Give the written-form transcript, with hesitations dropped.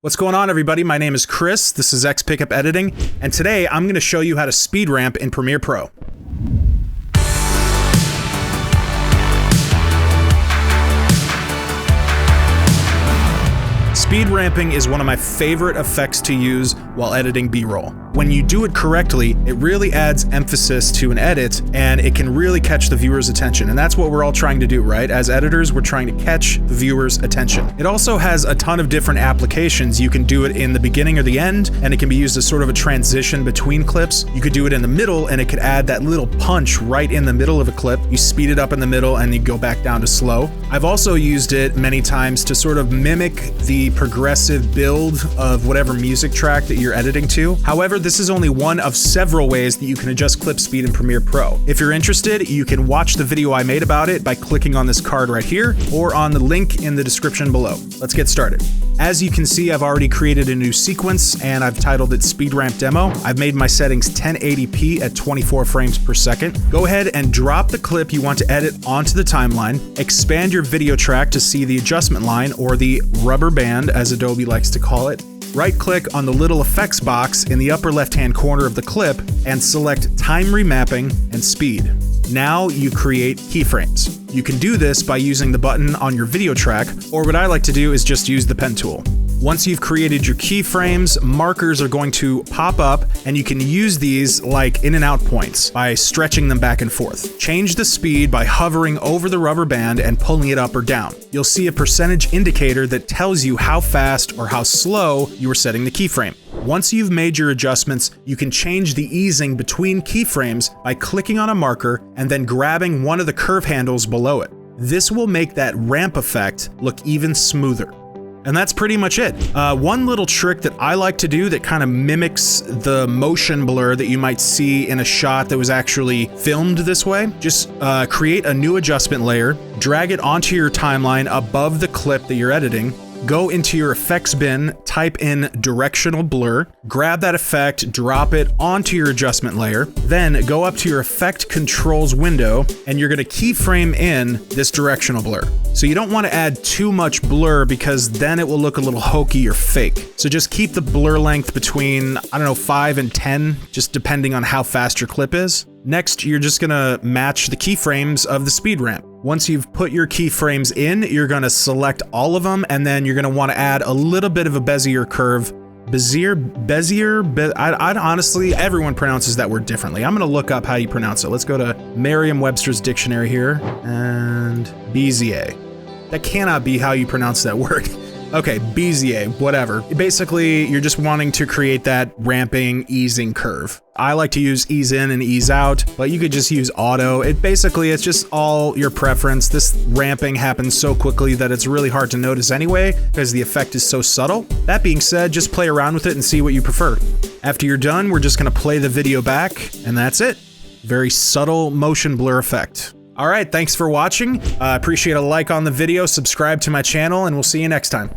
What's going on, everybody? My name is Chris, this is X Pickup Editing, and today I'm going to show you how to speed ramp in Premiere Pro. Speed ramping is one of my favorite effects to use while editing B-roll. When you do it correctly, it really adds emphasis to an edit, and it can really catch the viewer's attention. And that's what we're all trying to do, right? As editors, we're trying to catch the viewer's attention. It also has a ton of different applications. You can do it in the beginning or the end, and it can be used as sort of a transition between clips. You could do it in the middle, and it could add that little punch right in the middle of a clip. You speed it up in the middle, and you go back down to slow. I've also used it many times to sort of mimic the progressive build of whatever music track that you're editing to. However, this is only one of several ways that you can adjust clip speed in Premiere Pro. If you're interested, you can watch the video I made about it by clicking on this card right here or on the link in the description below. Let's get started. As you can see, I've already created a new sequence and I've titled it Speed Ramp Demo. I've made my settings 1080p at 24 frames per second. Go ahead and drop the clip you want to edit onto the timeline, expand your video track to see the adjustment line, or the rubber band as Adobe likes to call it. Right-click on the little effects box in the upper left-hand corner of the clip and select Time Remapping and Speed. Now you create keyframes. You can do this by using the button on your video track, or what I like to do is just use the pen tool. Once you've created your keyframes, markers are going to pop up, and you can use these like in and out points by stretching them back and forth. Change the speed by hovering over the rubber band and pulling it up or down. You'll see a percentage indicator that tells you how fast or how slow you are setting the keyframe. Once you've made your adjustments, you can change the easing between keyframes by clicking on a marker and then grabbing one of the curve handles below it. This will make that ramp effect look even smoother. And that's pretty much it. One little trick that I like to do that kind of mimics the motion blur that you might see in a shot that was actually filmed this way. Just create a new adjustment layer, drag it onto your timeline above the clip that you're editing, go into your effects bin, type in directional blur, grab that effect, drop it onto your adjustment layer, then go up to your effect controls window, and you're gonna keyframe in this directional blur. So you don't want to add too much blur because then it will look a little hokey or fake. So just keep the blur length between, 5 and 10, just depending on how fast your clip is. Next, you're just gonna match the keyframes of the speed ramp. Once you've put your keyframes in, you're gonna select all of them, and then you're gonna want to add a little bit of a Bezier curve. I honestly, everyone pronounces that word differently. I'm gonna look up how you pronounce it. Let's go to Merriam-Webster's dictionary here, and Bezier. That cannot be how you pronounce that word. Okay, Bezier, whatever. Basically, you're just wanting to create that ramping, easing curve. I like to use ease in and ease out, but you could just use auto. It's just all your preference. This ramping happens so quickly that it's really hard to notice anyway, because the effect is so subtle. That being said, just play around with it and see what you prefer. After you're done, we're just gonna play the video back, and that's it. Very subtle motion blur effect. All right, thanks for watching. I appreciate a like on the video, subscribe to my channel, and we'll see you next time.